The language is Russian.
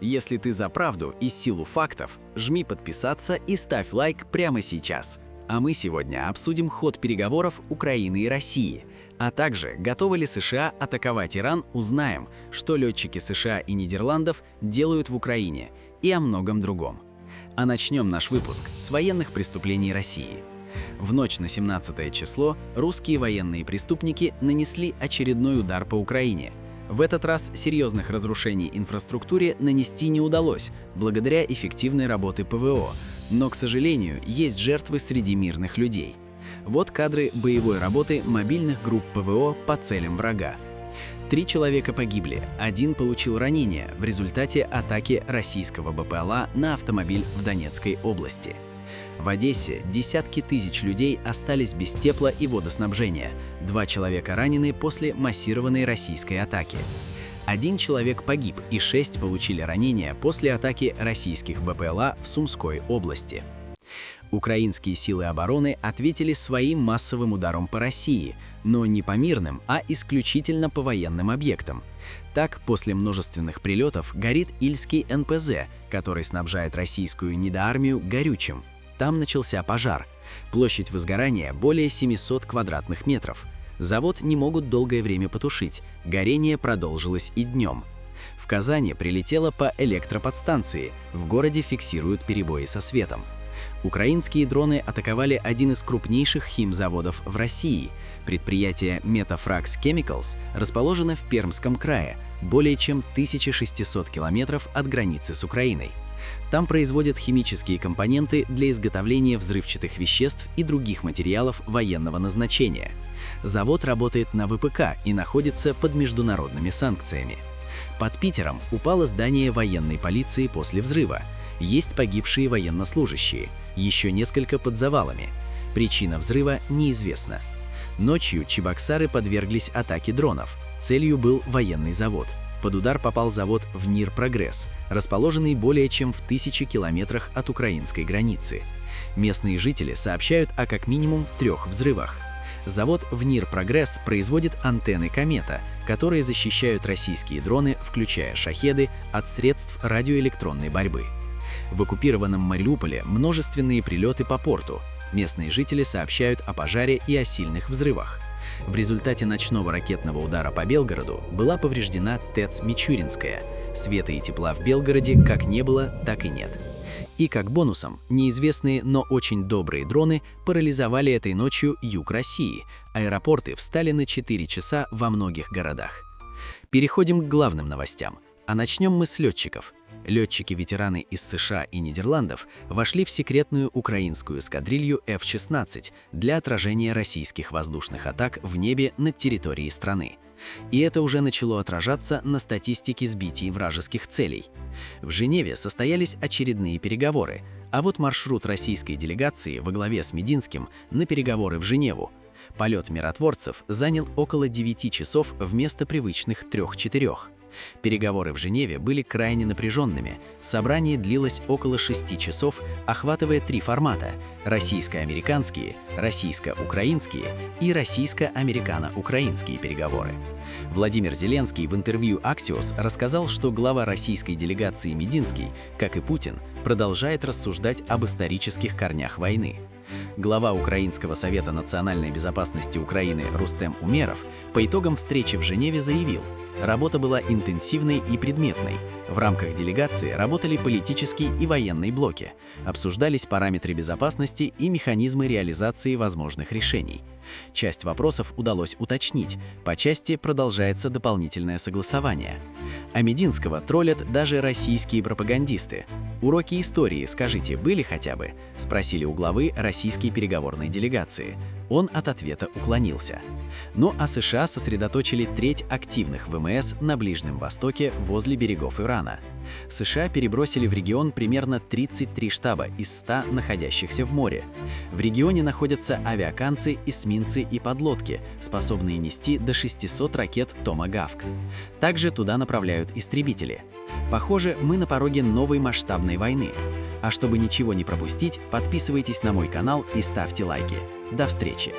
Если ты за правду и силу фактов, жми подписаться и ставь лайк прямо сейчас. А мы сегодня обсудим ход переговоров Украины и России, а также готовы ли США атаковать Иран, узнаем, что летчики США и Нидерландов делают в Украине, и о многом другом. А начнем наш выпуск с военных преступлений России. В ночь на 17 число русские военные преступники нанесли очередной удар по Украине. В этот раз серьезных разрушений инфраструктуре нанести не удалось, благодаря эффективной работе ПВО, но, к сожалению, есть жертвы среди мирных людей. Вот кадры боевой работы мобильных групп ПВО по целям врага. 3 человека погибли, 1 получил ранения в результате атаки российского БПЛА на автомобиль в Донецкой области. В Одессе десятки тысяч людей остались без тепла и водоснабжения, 2 человека ранены после массированной российской атаки. 1 человек погиб и 6 получили ранения после атаки российских БПЛА в Сумской области. Украинские силы обороны ответили своим массовым ударом по России, но не по мирным, а исключительно по военным объектам. Так, после множественных прилетов горит Ильский НПЗ, который снабжает российскую недоармию горючим. Там начался пожар. Площадь возгорания более 700 квадратных метров. Завод не могут долгое время потушить. Горение продолжилось и днем. В Казани прилетело по электроподстанции. В городе фиксируют перебои со светом. Украинские дроны атаковали один из крупнейших химзаводов в России. Предприятие Metafrax Chemicals расположено в Пермском крае, более чем 1600 километров от границы с Украиной. Там производят химические компоненты для изготовления взрывчатых веществ и других материалов военного назначения. Завод работает на ВПК и находится под международными санкциями. Под Питером упало здание военной полиции после взрыва. Есть погибшие военнослужащие, еще несколько под завалами. Причина взрыва неизвестна. Ночью чебоксары подверглись атаке дронов. Целью был военный завод. Под удар попал завод в НИР «Прогресс», расположенный более чем в 1000 километрах от украинской границы. Местные жители сообщают о как минимум 3 взрывах. Завод в НИР «Прогресс» производит антенны «Комета», которые защищают российские дроны, включая «Шахеды», от средств радиоэлектронной борьбы. В оккупированном Мариуполе множественные прилеты по порту. Местные жители сообщают о пожаре и о сильных взрывах. В результате ночного ракетного удара по Белгороду была повреждена ТЭЦ Мичуринская. Света и тепла в Белгороде как не было, так и нет. И как бонусом, неизвестные, но очень добрые дроны парализовали этой ночью юг России. Аэропорты встали на 4 часа во многих городах. Переходим к главным новостям. А начнем мы с летчиков. Летчики-ветераны из США и Нидерландов вошли в секретную украинскую эскадрилью F-16 для отражения российских воздушных атак в небе над территорией страны. И это уже начало отражаться на статистике сбитий вражеских целей. В Женеве состоялись очередные переговоры, а вот маршрут российской делегации во главе с Мединским на переговоры в Женеву. Полет миротворцев занял около 9 часов вместо привычных 3-4. Переговоры в Женеве были крайне напряженными. Собрание длилось около 6 часов, охватывая 3 формата – российско-американские, российско-украинские и российско-американо-украинские переговоры. Владимир Зеленский в интервью Axios рассказал, что глава российской делегации Мединский, как и Путин, продолжает рассуждать об исторических корнях войны. Глава Украинского совета национальной безопасности Украины Рустем Умеров по итогам встречи в Женеве заявил: работа была интенсивной и предметной. В рамках делегации работали политические и военные блоки, обсуждались параметры безопасности и механизмы реализации возможных решений. Часть вопросов удалось уточнить, по части продолжается дополнительное согласование. А Мединского троллят даже российские пропагандисты. «Уроки истории, скажите, были хотя бы?» – спросили у главы российской переговорной делегации. Он от ответа уклонился. Ну а США сосредоточили треть активных ВМС на Ближнем Востоке возле берегов Ирана. США перебросили в регион примерно 33 штаба из 100 находящихся в море. В регионе находятся авиаканцы, эсминцы и подлодки, способные нести до 600 ракет «Томагавк». Также туда направляют истребители. Похоже, мы на пороге новой масштабной войны. А чтобы ничего не пропустить, подписывайтесь на мой канал и ставьте лайки. До встречи!